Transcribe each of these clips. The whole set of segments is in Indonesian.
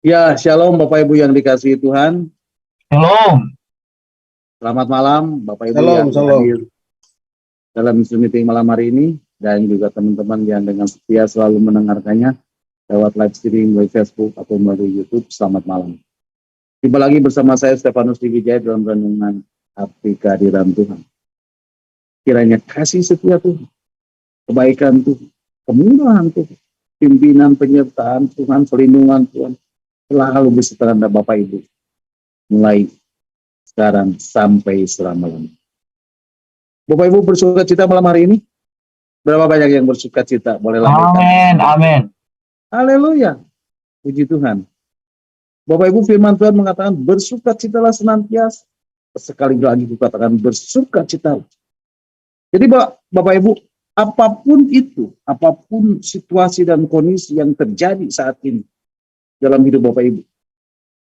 Ya, shalom Bapak Ibu yang dikasihi Tuhan. Shalom. Selamat malam Bapak Ibu Shalom, yang shalom. hadir dalam Zoom meeting malam hari ini, dan juga teman-teman yang dengan setia selalu mendengarkannya lewat live streaming melalui Facebook atau melalui YouTube. Selamat malam. Jumpa lagi bersama saya Stefanus Diwijaya dalam renungan arti kehadiran Tuhan. Kiranya kasih setia Tuhan, kebaikan Tuhan, kemurahan Tuhan, pimpinan penyertaan Tuhan, perlindungan Tuhan selalu beserta Bapak Ibu, mulai sekarang sampai selama-lamanya. Bapak Ibu bersuka cita malam hari ini? Berapa banyak yang bersuka cita? Boleh lambaikan. Amin, amin. Haleluya. Puji Tuhan. Bapak Ibu, firman Tuhan mengatakan bersuka citalah senantiasa. Sekali lagi dikatakan bersuka citalah. Jadi Bapak Ibu, apapun itu, apapun situasi dan kondisi yang terjadi saat ini dalam hidup Bapak Ibu,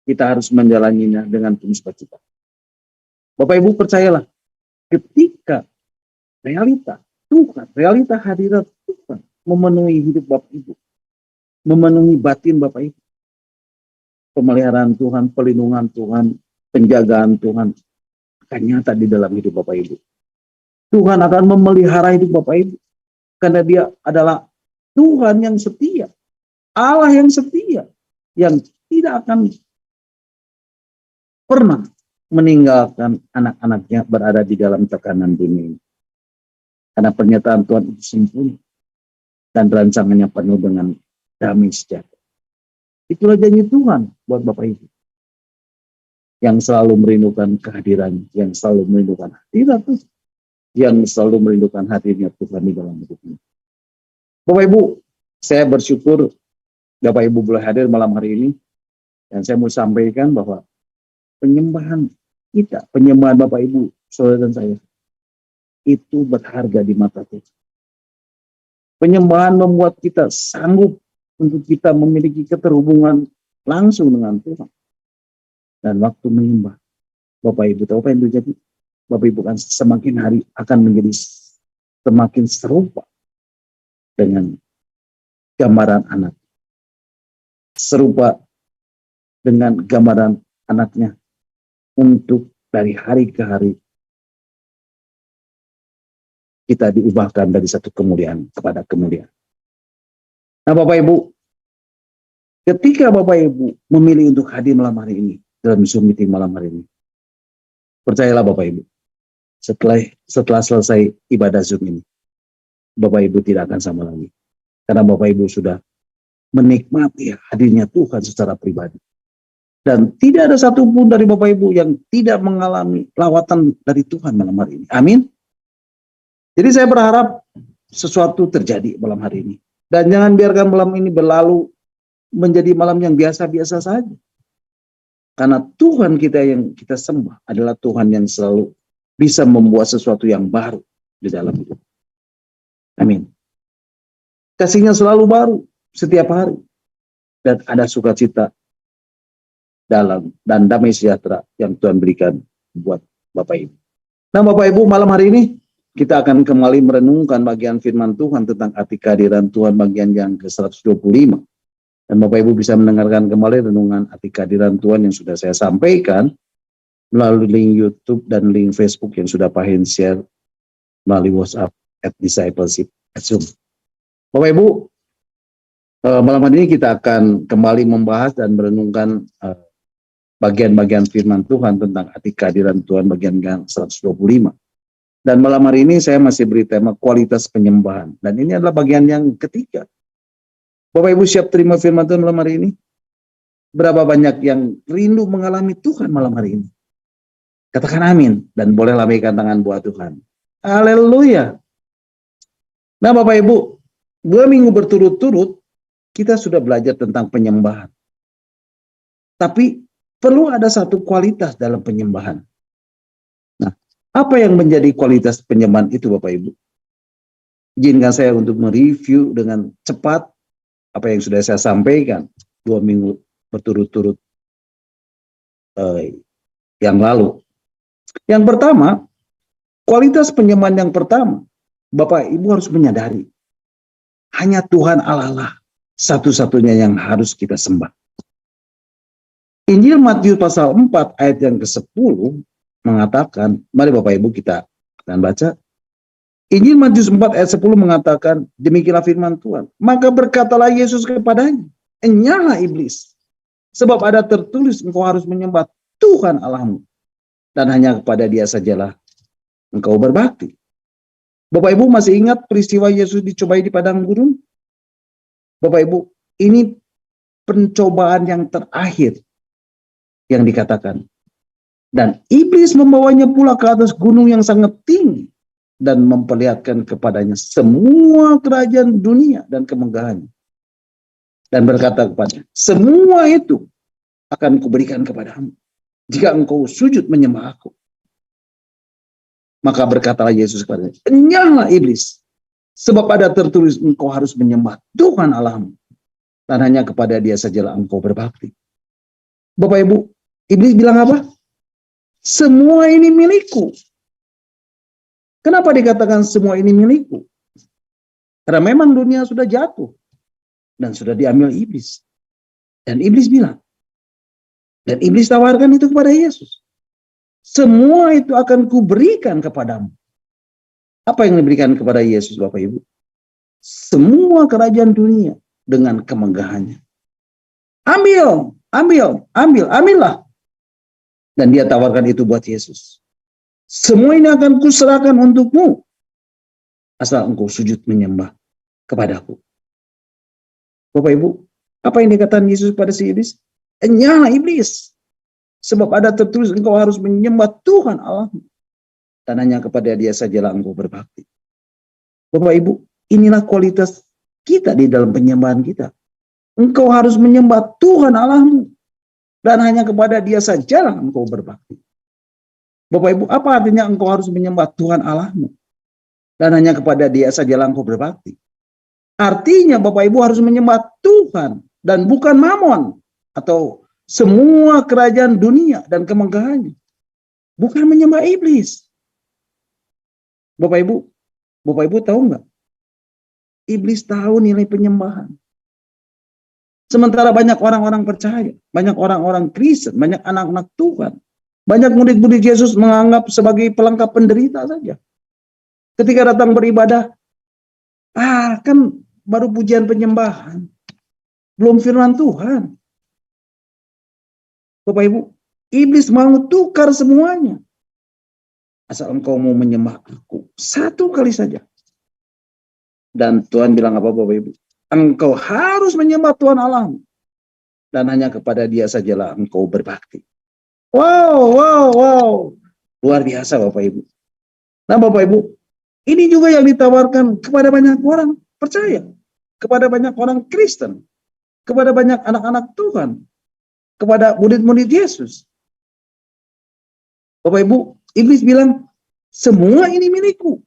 kita harus menjalaninya dengan penuh sukacita. Bapak Ibu percayalah, ketika realita Tuhan, realita hadirat Tuhan memenuhi hidup Bapak Ibu, memenuhi batin Bapak Ibu, pemeliharaan Tuhan, perlindungan Tuhan, penjagaan Tuhan akan nyata di dalam hidup Bapak Ibu. Tuhan akan memelihara hidup Bapak Ibu, karena Dia adalah Tuhan yang setia, Allah yang setia, yang tidak akan pernah meninggalkan anak-anaknya berada di dalam tekanan dunia ini. Karena pernyataan Tuhan itu sempurna dan rancangannya penuh dengan damai sejahtera. Itulah janji Tuhan buat Bapak Ibu yang selalu merindukan kehadiran, yang selalu merindukan hadirat Tuhan, yang selalu merindukan hadirnya Tuhan di dalam hidupnya. Bapak Ibu, saya bersyukur Bapak Ibu boleh hadir malam hari ini, dan saya mau sampaikan bahwa penyembahan kita, penyembahan Bapak Ibu, saudara dan saya, itu berharga di mata Tuhan. Penyembahan membuat kita sanggup untuk kita memiliki keterhubungan langsung dengan Tuhan. Dan waktu menyembah, Bapak Ibu tahu apa yang terjadi? Bapak Ibu kan semakin hari akan menjadi semakin serupa dengan gambaran anak. Serupa dengan gambaran anaknya untuk dari hari ke hari kita diubahkan dari satu kemuliaan kepada kemuliaan. Nah Bapak Ibu, ketika Bapak Ibu memilih untuk hadir malam hari ini, dalam Zoom meeting malam hari ini, percayalah Bapak Ibu, setelah selesai ibadah Zoom ini, Bapak Ibu tidak akan sama lagi. Karena Bapak Ibu sudah menikmati hadirnya Tuhan secara pribadi. Dan tidak ada satupun dari Bapak Ibu yang tidak mengalami lawatan dari Tuhan malam hari ini. Amin. Jadi saya berharap sesuatu terjadi malam hari ini. Dan jangan biarkan malam ini berlalu menjadi malam yang biasa-biasa saja. Karena Tuhan kita yang kita sembah adalah Tuhan yang selalu bisa membuat sesuatu yang baru di dalam hidup. Amin. Kasihnya selalu baru setiap hari. Dan ada sukacita dalam dan damai sejahtera yang Tuhan berikan buat Bapak Ibu. Nah Bapak Ibu, malam hari ini kita akan kembali merenungkan bagian firman Tuhan tentang arti kehadiran Tuhan bagian yang ke-125. Dan Bapak Ibu bisa mendengarkan kembali renungan arti kehadiran Tuhan yang sudah saya sampaikan melalui link YouTube dan link Facebook yang sudah Pak Hen share melalui WhatsApp @discipleship @zoom. Bapak Ibu, malam hari ini kita akan kembali membahas dan merenungkan bagian-bagian firman Tuhan tentang arti kehadiran Tuhan bagian yang 125. Dan malam hari ini saya masih beri tema kualitas penyembahan. Dan ini adalah bagian yang ketiga. Bapak Ibu siap terima firman Tuhan malam hari ini? Berapa banyak yang rindu mengalami Tuhan malam hari ini? Katakan amin. Dan boleh lambaikan tangan buat Tuhan. Haleluya. Nah Bapak Ibu, 2 minggu berturut-turut kita sudah belajar tentang penyembahan. Tapi perlu ada satu kualitas dalam penyembahan. Nah, apa yang menjadi kualitas penyembahan itu Bapak Ibu? Izinkan saya untuk mereview dengan cepat apa yang sudah saya sampaikan 2 minggu berturut-turut yang lalu. Yang pertama, kualitas penyembahan yang pertama, Bapak Ibu harus menyadari, hanya Tuhan Allah lah satu-satunya yang harus kita sembah. Injil Matius pasal 4 ayat yang ke-10 mengatakan, mari Bapak Ibu kita akan baca. Injil Matius 4 ayat 10 mengatakan, demikianlah firman Tuhan. Maka berkatalah Yesus kepadanya, enyahlah iblis, sebab ada tertulis engkau harus menyembah Tuhan Allahmu, dan hanya kepada Dia sajalah engkau berbakti. Bapak Ibu masih ingat peristiwa Yesus dicobai di padang gurun? Bapak Ibu, ini pencobaan yang terakhir yang dikatakan. Dan iblis membawanya pula ke atas gunung yang sangat tinggi dan memperlihatkan kepadanya semua kerajaan dunia dan kemegahannya. Dan berkata kepadanya, semua itu akan kuberikan kepadamu jika engkau sujud menyembah aku. Maka berkatalah Yesus kepadanya, enyahlah iblis, sebab ada tertulis engkau harus menyembah Tuhan Allahmu, dan hanya kepada Dia sajalah engkau berbakti. Bapak Ibu, iblis bilang apa? Semua ini milikku. Kenapa dikatakan semua ini milikku? Karena memang dunia sudah jatuh dan sudah diambil iblis. Dan iblis bilang, dan iblis tawarkan itu kepada Yesus. Semua itu akan kuberikan kepadamu. Apa yang diberikan kepada Yesus, Bapak Ibu? Semua kerajaan dunia dengan kemegahannya. Ambillah. Dan Dia tawarkan itu buat Yesus. Semua ini akan kuserahkan untukmu, asal engkau sujud menyembah kepadaku. Bapak Ibu, apa yang dikatakan Yesus pada si iblis? Enyahlah iblis, sebab ada tertulis engkau harus menyembah Tuhan Allahmu, dan hanya kepada Dia sajalah engkau berbakti. Bapak Ibu, inilah kualitas kita di dalam penyembahan kita. Engkau harus menyembah Tuhan Allahmu, dan hanya kepada Dia sajalah engkau berbakti. Bapak Ibu, apa artinya engkau harus menyembah Tuhan Allahmu, dan hanya kepada Dia sajalah engkau berbakti? Artinya Bapak Ibu harus menyembah Tuhan dan bukan mamon atau semua kerajaan dunia dan kemegahannya. Bukan menyembah iblis. Bapak Ibu tahu nggak? Iblis tahu nilai penyembahan. Sementara banyak orang-orang percaya, banyak orang-orang Kristen, banyak anak-anak Tuhan, banyak murid-murid Yesus menganggap sebagai pelengkap penderita saja. Ketika datang beribadah, kan baru pujian penyembahan, belum firman Tuhan. Bapak Ibu, iblis mau tukar semuanya. Asal engkau mau menyembah aku satu kali saja. Dan Tuhan bilang apa Bapak Ibu? Engkau harus menyembah Tuhan Allahmu, dan hanya kepada Dia sajalah engkau berbakti. Wow. Luar biasa Bapak Ibu. Nah Bapak Ibu, ini juga yang ditawarkan kepada banyak orang percaya, kepada banyak orang Kristen, kepada banyak anak-anak Tuhan, kepada murid-murid Yesus. Bapak Ibu, iblis bilang, semua ini milikku.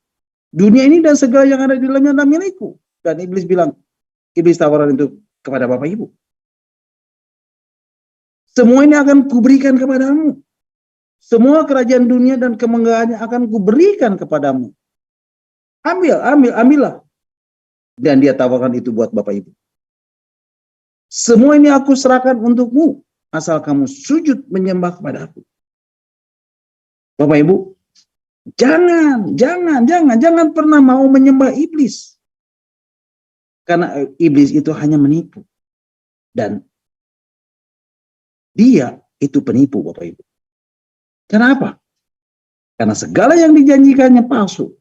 Dunia ini dan segala yang ada di dalamnya adalah milikku. Dan iblis bilang, iblis tawaran itu kepada Bapak Ibu. Semua ini akan kuberikan kepadamu. Semua kerajaan dunia dan kemegahannya akan kuberikan kepadamu. Ambillah. Dan dia tawarkan itu buat Bapak Ibu. Semua ini aku serahkan untukmu, asal kamu sujud menyembah kepada aku. Bapak Ibu, jangan pernah mau menyembah iblis. Karena iblis itu hanya menipu. Dan dia itu penipu Bapak Ibu. Kenapa? Karena segala yang dijanjikannya palsu.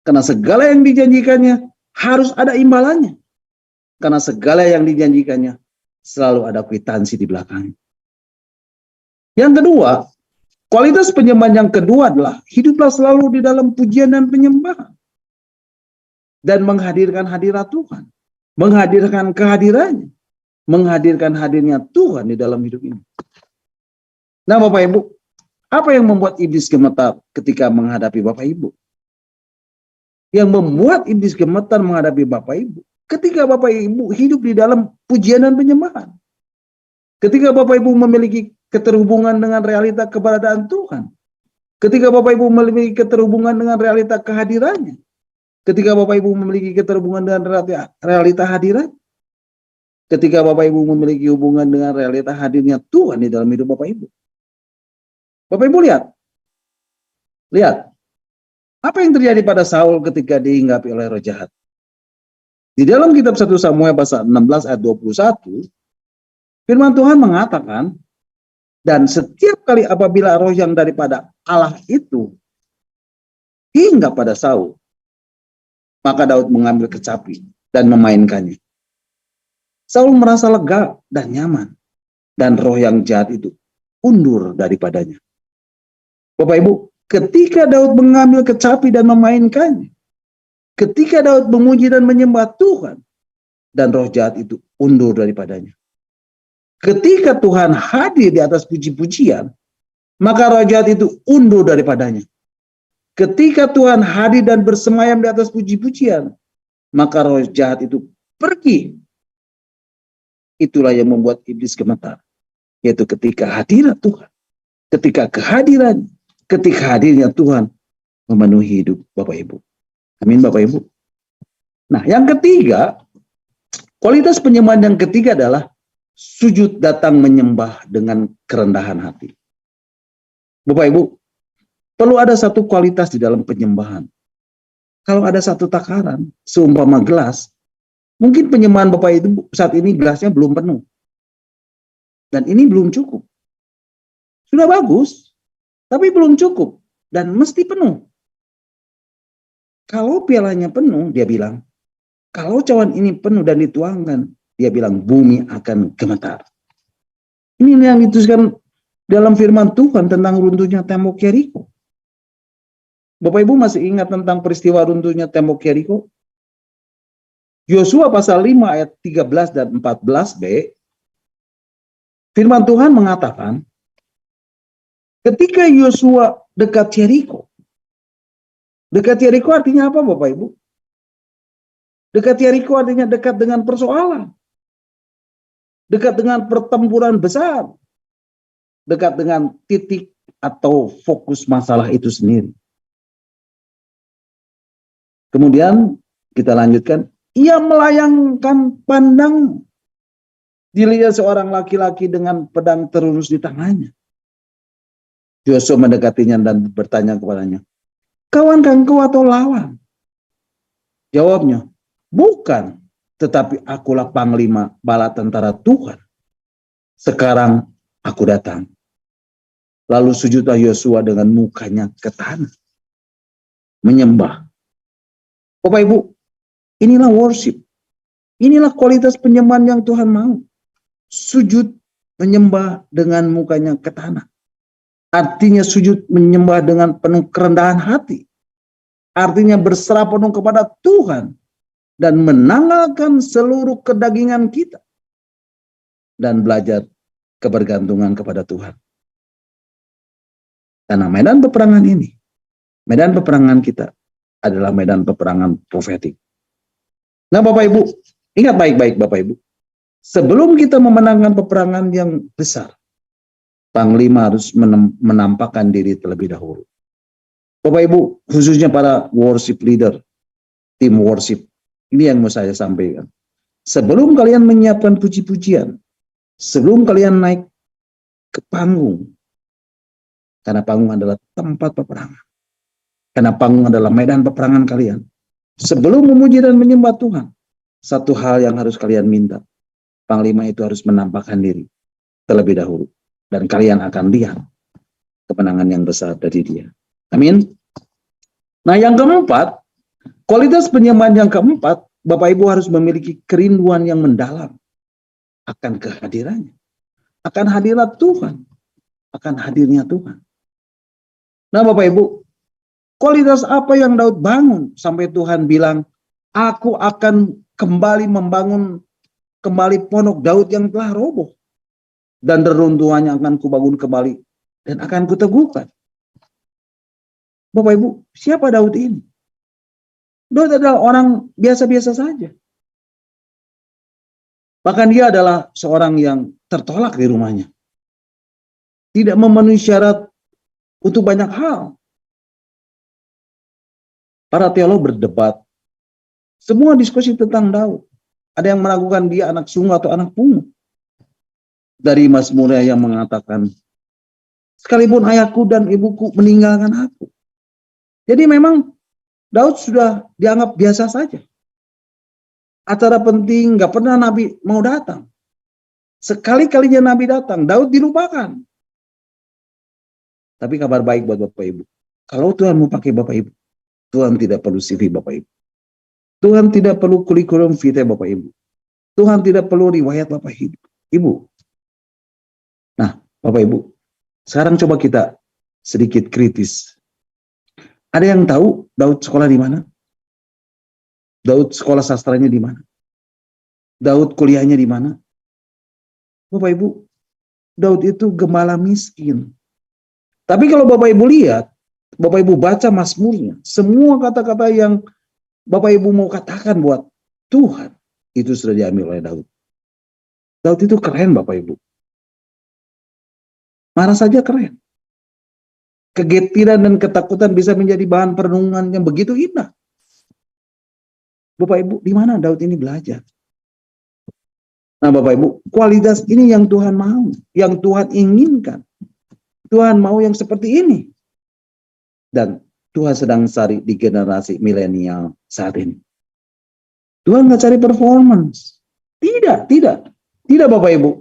Karena segala yang dijanjikannya harus ada imbalannya. Karena segala yang dijanjikannya selalu ada kwitansi di belakangnya. Yang kedua, kualitas penyembahan yang kedua adalah hiduplah selalu di dalam pujian dan penyembahan. Dan menghadirkan hadirat Tuhan. Menghadirkan kehadirannya. Menghadirkan hadirnya Tuhan di dalam hidup ini. Nah Bapak Ibu, apa yang membuat iblis gemetar ketika menghadapi Bapak Ibu? Yang membuat iblis gemetar menghadapi Bapak Ibu, ketika Bapak Ibu hidup di dalam pujian dan penyembahan. Ketika Bapak Ibu memiliki keterhubungan dengan realita keberadaan Tuhan. Ketika Bapak Ibu memiliki keterhubungan dengan realita kehadirannya. Ketika Bapak Ibu memiliki keterhubungan dengan realita hadirat. ketika Bapak Ibu memiliki hubungan dengan realita hadirnya Tuhan di dalam hidup Bapak Ibu. Bapak Ibu lihat apa yang terjadi pada Saul ketika dihinggapi oleh roh jahat. Di dalam kitab 1 Samuel pasal 16 ayat 21, firman Tuhan mengatakan, dan setiap kali apabila roh yang daripada Allah itu hingga pada Saul, maka Daud mengambil kecapi dan memainkannya. Saul merasa lega dan nyaman, dan roh yang jahat itu undur daripadanya. Bapak Ibu, ketika Daud mengambil kecapi dan memainkannya, ketika Daud memuji dan menyembah Tuhan, dan roh jahat itu undur daripadanya. Ketika Tuhan hadir di atas puji-pujian, maka roh jahat itu undur daripadanya. Ketika Tuhan hadir dan bersemayam di atas puji-pujian, maka roh jahat itu pergi. Itulah yang membuat iblis gemetar, yaitu ketika hadirat Tuhan, ketika kehadiran, ketika hadirnya Tuhan memenuhi hidup Bapak Ibu. Amin Bapak Ibu. Nah, yang ketiga, kualitas penyembahan yang ketiga adalah sujud datang menyembah dengan kerendahan hati. Bapak Ibu, perlu ada satu kualitas di dalam penyembahan. Kalau ada satu takaran, seumpama gelas, mungkin penyembahan Bapak Ibu saat ini gelasnya belum penuh. Dan ini belum cukup. Sudah bagus, tapi belum cukup. Dan mesti penuh. Kalau pialanya penuh, dia bilang, kalau cawan ini penuh dan dituangkan, dia bilang bumi akan gemetar. Ini yang dituliskan dalam firman Tuhan tentang runtuhnya tembok Yeriko. Bapak Ibu masih ingat tentang peristiwa runtuhnya tembok Yeriko? Yosua pasal 5 ayat 13 dan 14b, firman Tuhan mengatakan, ketika Yosua dekat Yeriko. Dekat Yeriko artinya apa Bapak Ibu? Dekat Yeriko artinya dekat dengan persoalan. Dekat dengan pertempuran besar. Dekat dengan titik atau fokus masalah itu sendiri. Kemudian kita lanjutkan. Ia melayangkan pandang. Dilihat seorang laki-laki dengan pedang terurus di tangannya. Yosua mendekatinya dan bertanya kepadanya, kawankah engkau atau lawan? Jawabnya, bukan, tetapi akulah panglima bala tentara Tuhan. Sekarang aku datang. Lalu sujudlah Yosua dengan mukanya ke tanah. Menyembah. Bapak Ibu, inilah worship. Inilah kualitas penyembahan yang Tuhan mau. Sujud menyembah dengan mukanya ke tanah. Artinya sujud menyembah dengan penuh kerendahan hati. Artinya berserah penuh kepada Tuhan. Dan menanggalkan seluruh kedagingan kita. Dan belajar kebergantungan kepada Tuhan. Karena medan peperangan ini, medan peperangan kita adalah medan peperangan profetik. Nah Bapak Ibu, ingat baik-baik Bapak Ibu. Sebelum kita memenangkan peperangan yang besar, Panglima harus menampakkan diri terlebih dahulu. Bapak Ibu, khususnya para worship leader, tim worship, ini yang mau saya sampaikan. Sebelum kalian menyiapkan puji-pujian, sebelum kalian naik ke panggung, karena panggung adalah tempat peperangan. Karena panggung adalah medan peperangan kalian. Sebelum memuji dan menyembah Tuhan, satu hal yang harus kalian minta. Panglima itu harus menampakkan diri terlebih dahulu. Dan kalian akan lihat kemenangan yang besar dari dia. Amin. Nah yang keempat, kualitas penyembahan yang keempat, Bapak Ibu harus memiliki kerinduan yang mendalam akan kehadirannya. Akan hadirat Tuhan. Akan hadirnya Tuhan. Nah Bapak Ibu, kualitas apa yang Daud bangun sampai Tuhan bilang, aku akan kembali membangun kembali pondok Daud yang telah roboh. Dan reruntuhannya akan kubangun kembali dan akan kuteguhkan. Bapak Ibu, siapa Daud ini? Daud adalah orang biasa-biasa saja. Bahkan dia adalah seorang yang tertolak di rumahnya. Tidak memenuhi syarat untuk banyak hal. Para teolog berdebat. Semua diskusi tentang Daud. Ada yang meragukan dia anak sungguh atau anak pungut. Dari Mazmurnya yang mengatakan, sekalipun ayahku dan ibuku meninggalkan aku. Jadi memang Daud sudah dianggap biasa saja. Acara penting, gak pernah Nabi mau datang. Sekali-kalinya Nabi datang, Daud dilupakan. Tapi kabar baik buat Bapak Ibu. Kalau Tuhan mau pakai Bapak Ibu, Tuhan tidak perlu CV Bapak Ibu. Tuhan tidak perlu kurikulum vitae Bapak Ibu. Tuhan tidak perlu riwayat Bapak Ibu. Nah, Bapak Ibu, sekarang coba kita sedikit kritis. Ada yang tahu Daud sekolah di mana? Daud sekolah sastranya di mana? Daud kuliahnya di mana? Bapak Ibu, Daud itu gembala miskin. Tapi kalau Bapak Ibu lihat, Bapak Ibu baca Mazmurnya, semua kata-kata yang Bapak Ibu mau katakan buat Tuhan, itu sudah diambil oleh Daud. Daud itu keren Bapak Ibu. Marah saja keren. Kegetiran dan ketakutan bisa menjadi bahan perenungan yang begitu indah. Bapak Ibu, di mana Daud ini belajar? Nah Bapak Ibu, kualitas ini yang Tuhan mau, yang Tuhan inginkan. Tuhan mau yang seperti ini. Dan Tuhan sedang cari di generasi milenial saat ini. Tuhan nggak cari performance. Tidak Bapak Ibu.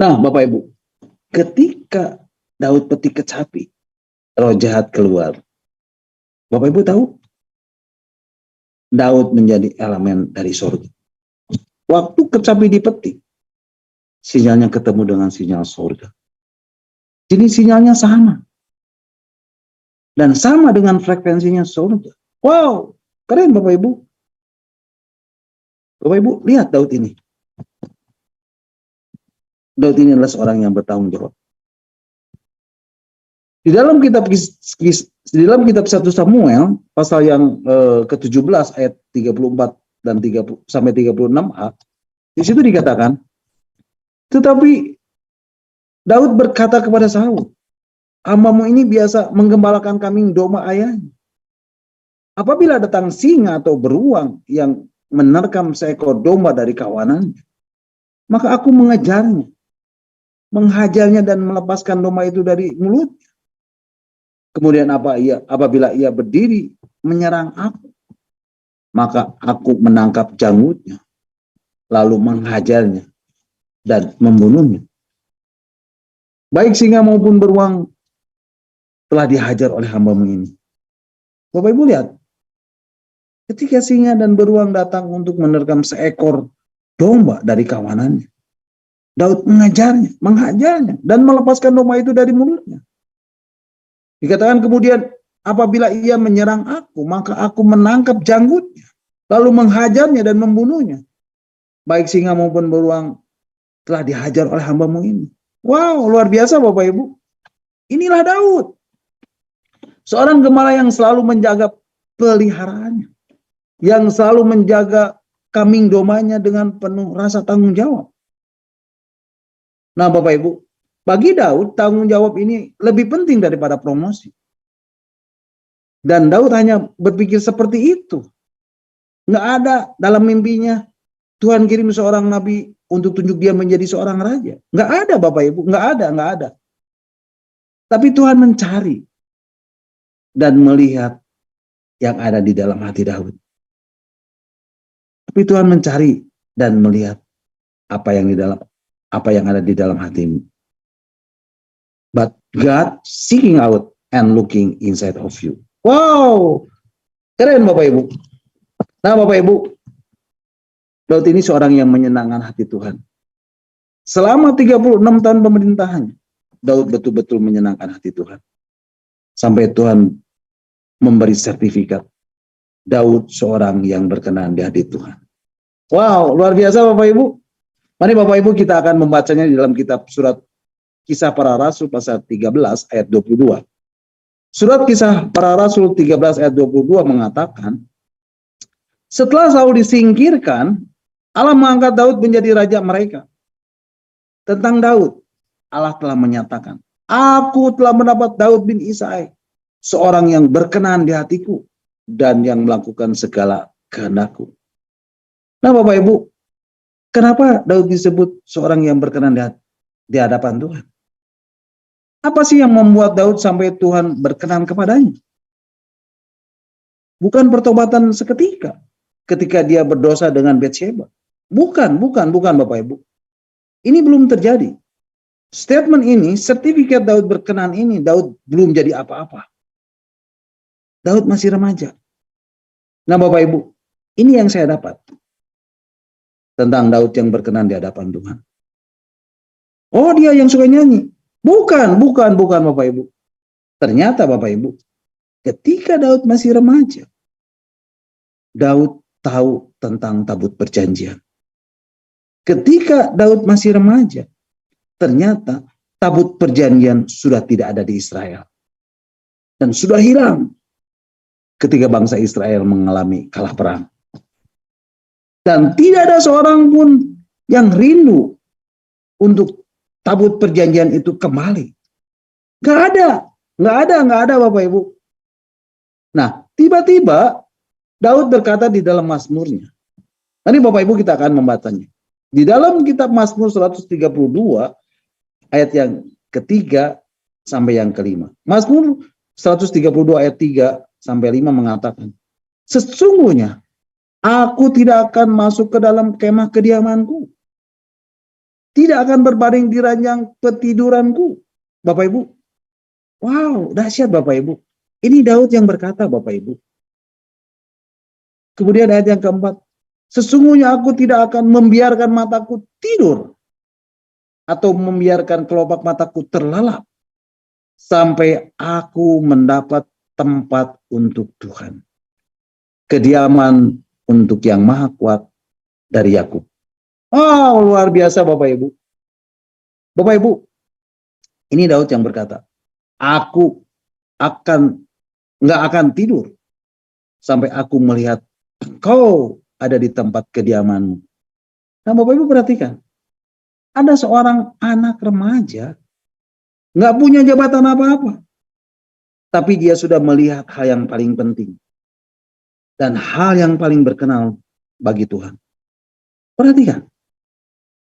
Nah Bapak Ibu, ketika Daud petik kecapi, roh jahat keluar. Bapak Ibu tahu? Daud menjadi elemen dari surga. Waktu kecapi dipetik, sinyalnya ketemu dengan sinyal surga. Jadi sinyalnya sama. Dan sama dengan frekuensinya surga. Wow, keren Bapak Ibu. Bapak Ibu, lihat Daud ini. Daud ini adalah seorang yang bertanggung jawab. Di dalam kitab 1 Samuel, pasal yang ke-17 ayat 34 dan 30 sampai 36a, di situ dikatakan, tetapi Daud berkata kepada Saul, hambamu ini biasa menggembalakan kambing domba ayahnya. Apabila datang singa atau beruang yang menerkam seekor domba dari kawanannya, maka aku mengejarnya, menghajarnya dan melepaskan domba itu dari mulutnya. Kemudian apabila ia berdiri menyerang aku, maka aku menangkap janggutnya, lalu menghajarnya dan membunuhnya. Baik singa maupun beruang telah dihajar oleh hambamu ini. Bapak Ibu lihat, ketika singa dan beruang datang untuk menerkam seekor domba dari kawanannya, Daud mengajarnya, menghajarnya, dan melepaskan domba itu dari mulutnya. Dikatakan kemudian, apabila ia menyerang aku, maka aku menangkap janggutnya, lalu menghajarnya dan membunuhnya. Baik singa maupun beruang telah dihajar oleh hambamu ini. Wow, luar biasa Bapak Ibu. Inilah Daud. Seorang gembala yang selalu menjaga peliharaannya. Yang selalu menjaga kambing dombanya dengan penuh rasa tanggung jawab. Nah Bapak Ibu, bagi Daud tanggung jawab ini lebih penting daripada promosi. Dan Daud hanya berpikir seperti itu. Nggak ada dalam mimpinya Tuhan kirim seorang nabi untuk tunjuk dia menjadi seorang raja. Nggak ada Bapak Ibu, nggak ada. Tapi Tuhan mencari dan melihat yang ada di dalam hati Daud. Tapi Tuhan mencari dan melihat apa yang ada di dalam hatimu. But God seeking out and looking inside of you. Wow, keren Bapak Ibu. Nah Bapak Ibu, Daud ini seorang yang menyenangkan hati Tuhan. Selama 36 tahun pemerintahannya, Daud betul-betul menyenangkan hati Tuhan. Sampai Tuhan memberi sertifikat, Daud seorang yang berkenan di hati Tuhan. Wow, luar biasa Bapak Ibu. Mari Bapak Ibu kita akan membacanya di dalam kitab surat Kisah Para Rasul pasal 13 ayat 22. Surat Kisah Para Rasul 13 ayat 22 mengatakan, setelah Saul disingkirkan, Allah mengangkat Daud menjadi raja mereka. Tentang Daud, Allah telah menyatakan, aku telah mendapat Daud bin Isai, seorang yang berkenan di hatiku, dan yang melakukan segala kehendakku. Nah Bapak Ibu, kenapa Daud disebut seorang yang berkenan di hadapan Tuhan? Apa sih yang membuat Daud sampai Tuhan berkenan kepadanya? Bukan pertobatan seketika, ketika dia berdosa dengan Batsheba. Bukan Bapak Ibu. Ini belum terjadi. Statement ini, sertifikat Daud berkenan ini, Daud belum jadi apa-apa. Daud masih remaja. Nah Bapak Ibu, ini yang saya dapat tentang Daud yang berkenan di hadapan Tuhan. Oh, dia yang suka nyanyi. Bukan Bapak Ibu. Ternyata Bapak Ibu, ketika Daud masih remaja, Daud tahu tentang tabut perjanjian. Ketika Daud masih remaja, ternyata tabut perjanjian sudah tidak ada di Israel. Dan sudah hilang ketika bangsa Israel mengalami kalah perang. Dan tidak ada seorang pun yang rindu untuk tabut perjanjian itu kembali. Gak ada Bapak Ibu. Nah, tiba-tiba Daud berkata di dalam Mazmurnya. Nanti Bapak Ibu kita akan membacanya. Di dalam kitab Mazmur 132 ayat yang ketiga sampai yang kelima. Mazmur 132 ayat 3 sampai 5 mengatakan, sesungguhnya aku tidak akan masuk ke dalam kemah kediamanku. Tidak akan berbaring di ranjang petiduranku. Bapak Ibu. Wow, dahsyat Bapak Ibu. Ini Daud yang berkata Bapak Ibu. Kemudian ayat yang keempat. Sesungguhnya aku tidak akan membiarkan mataku tidur. Atau membiarkan kelopak mataku terlelap. Sampai aku mendapat tempat untuk Tuhan. Kediaman untuk yang maha kuat dari Yakub. Oh, luar biasa Bapak Ibu. Bapak Ibu, ini Daud yang berkata, aku nggak akan tidur sampai aku melihat engkau ada di tempat kediamanmu. Nah Bapak Ibu perhatikan, ada seorang anak remaja nggak punya jabatan apa-apa, tapi dia sudah melihat hal yang paling penting dan hal yang paling berkenan bagi Tuhan. Perhatikan,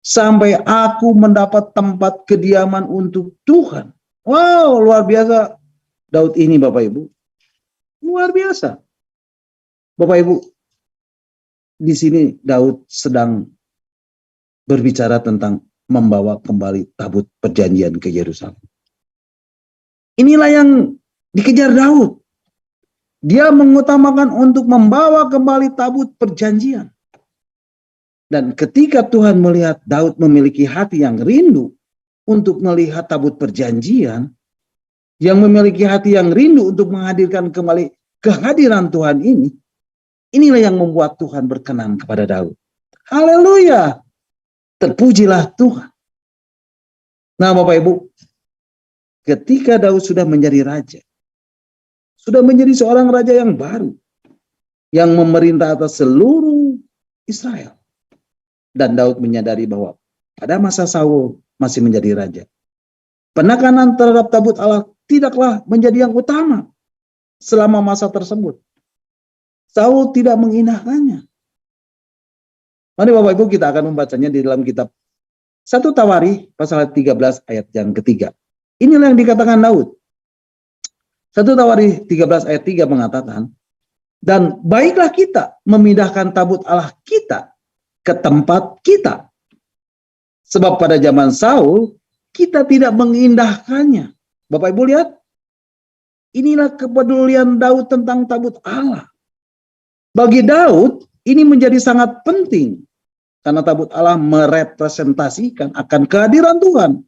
sampai aku mendapat tempat kediaman untuk Tuhan. Wow, luar biasa Daud ini Bapak Ibu. Luar biasa. Bapak Ibu, di sini Daud sedang berbicara tentang membawa kembali tabut perjanjian ke Yerusalem. Inilah yang dikejar Daud. Dia mengutamakan untuk membawa kembali tabut perjanjian. Dan ketika Tuhan melihat Daud memiliki hati yang rindu untuk melihat tabut perjanjian, yang memiliki hati yang rindu untuk menghadirkan kembali kehadiran Tuhan ini, inilah yang membuat Tuhan berkenan kepada Daud. Haleluya! Terpujilah Tuhan. Nah Bapak Ibu, ketika Daud sudah menjadi raja, sudah menjadi seorang raja yang baru, yang memerintah atas seluruh Israel. Dan Daud menyadari bahwa pada masa Saul masih menjadi raja, penekanan terhadap tabut Allah tidaklah menjadi yang utama selama masa tersebut. Saul tidak mengindahkannya. Mari Bapak Ibu kita akan membacanya di dalam kitab 1 Tawarikh pasal 13 ayat yang ketiga. Inilah yang dikatakan Daud. 1 Tawarikh 13 ayat 3 mengatakan, dan baiklah kita memindahkan tabut Allah kita ke tempat kita. Sebab pada zaman Saul kita tidak mengindahkannya. Bapak Ibu lihat, inilah kepedulian Daud tentang tabut Allah. Bagi Daud ini menjadi sangat penting karena tabut Allah merepresentasikan akan kehadiran Tuhan,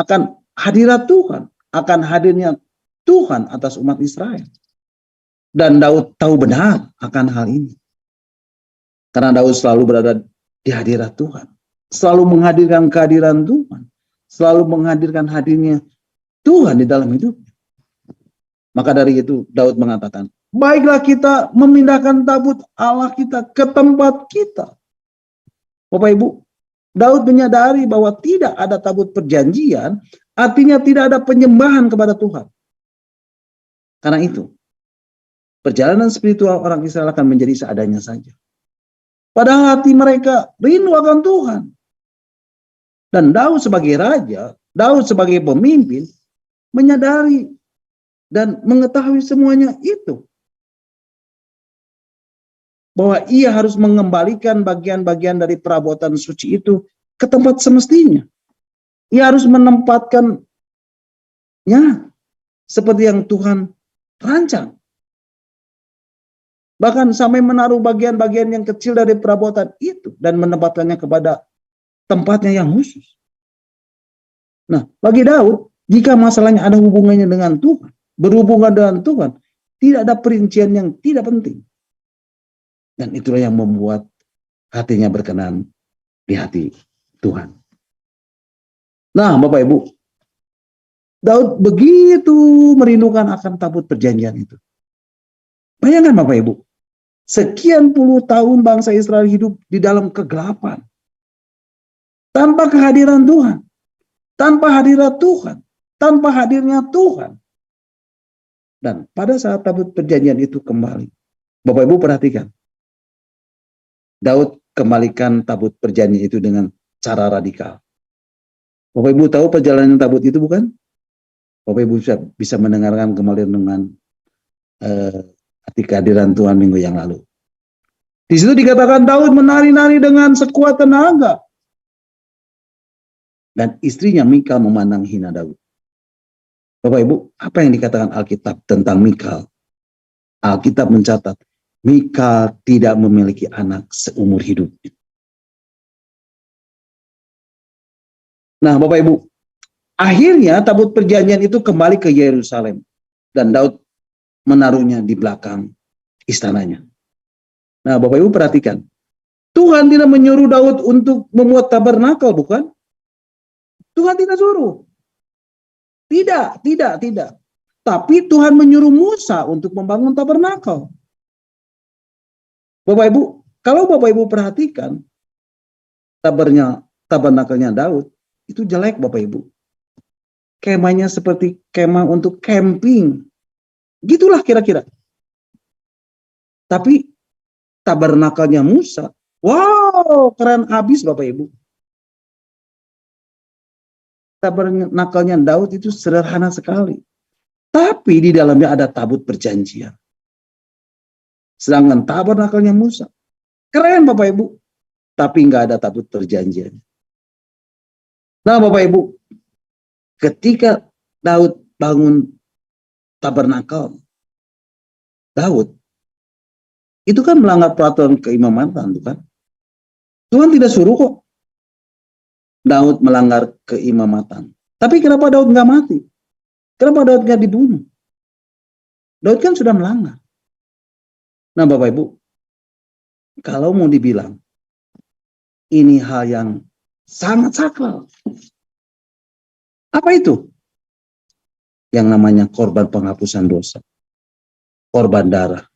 akan hadirat Tuhan, akan hadirnya Tuhan atas umat Israel. Dan Daud tahu benar akan hal ini. Karena Daud selalu berada di hadirat Tuhan. Selalu menghadirkan kehadiran Tuhan. Selalu menghadirkan hadirnya Tuhan di dalam hidupnya. Maka dari itu Daud mengatakan, baiklah kita memindahkan tabut Allah kita ke tempat kita. Bapak Ibu, Daud menyadari bahwa tidak ada tabut perjanjian, artinya tidak ada penyembahan kepada Tuhan. Karena itu, perjalanan spiritual orang Israel akan menjadi seadanya saja. Padahal hati mereka rindu akan Tuhan. Dan Daud sebagai raja, Daud sebagai pemimpin, menyadari dan mengetahui semuanya itu. Bahwa ia harus mengembalikan bagian-bagian dari perabotan suci itu ke tempat semestinya. Ia harus menempatkannya seperti yang Tuhan rancang. Bahkan sampai menaruh bagian-bagian yang kecil dari perabotan itu dan menempatkannya kepada tempatnya yang khusus. Nah, bagi Daud, jika masalahnya ada hubungannya dengan Tuhan, berhubungan dengan Tuhan, tidak ada perincian yang tidak penting. Dan itulah yang membuat hatinya berkenan di hati Tuhan. Nah, Bapak Ibu, Daud begitu merindukan akan tabut perjanjian itu. Bayangkan Bapak Ibu, sekian puluh tahun bangsa Israel hidup di dalam kegelapan. Tanpa kehadiran Tuhan. Tanpa hadirat Tuhan. Tanpa hadirnya Tuhan. Dan pada saat tabut perjanjian itu kembali, Bapak Ibu perhatikan. Daud kembalikan tabut perjanjian itu dengan cara radikal. Bapak Ibu tahu perjalanan tabut itu bukan? Bapak Ibu bisa mendengarkan kembali dengan arti kehadiran Tuhan minggu yang lalu. Di situ dikatakan Daud menari-nari dengan sekuat tenaga. Dan istrinya Mikal memandang hina Daud. Bapak Ibu, apa yang dikatakan Alkitab tentang Mikal? Alkitab mencatat, Mikal tidak memiliki anak seumur hidupnya. Nah, Bapak Ibu, akhirnya tabut perjanjian itu kembali ke Yerusalem. Dan Daud menaruhnya di belakang istananya. Nah, Bapak Ibu perhatikan. Tuhan tidak menyuruh Daud untuk membuat tabernakel, bukan? Tuhan tidak suruh. Tidak. Tapi Tuhan menyuruh Musa untuk membangun tabernakel. Bapak Ibu, kalau Bapak Ibu perhatikan tabernakelnya Daud, itu jelek Bapak Ibu. Kemahnya seperti kemah untuk camping. Gitulah kira-kira. Tapi tabernakelnya Musa, wow, keren habis Bapak Ibu. Tabernakelnya Daud itu sederhana sekali. Tapi di dalamnya ada tabut perjanjian. Sedangkan tabernakelnya Musa, keren Bapak Ibu. Tapi nggak ada tabut perjanjian. Nah Bapak Ibu, ketika Daud bangun tabernakel, Daud itu kan melanggar peraturan keimamatan, bukan? Tuhan tidak suruh kok Daud melanggar keimamatan. Tapi kenapa Daud nggak mati? Kenapa Daud nggak dibunuh? Daud kan sudah melanggar. Nah Bapak Ibu, kalau mau dibilang ini hal yang sangat sakral. Apa itu? Yang namanya korban penghapusan dosa. Korban darah.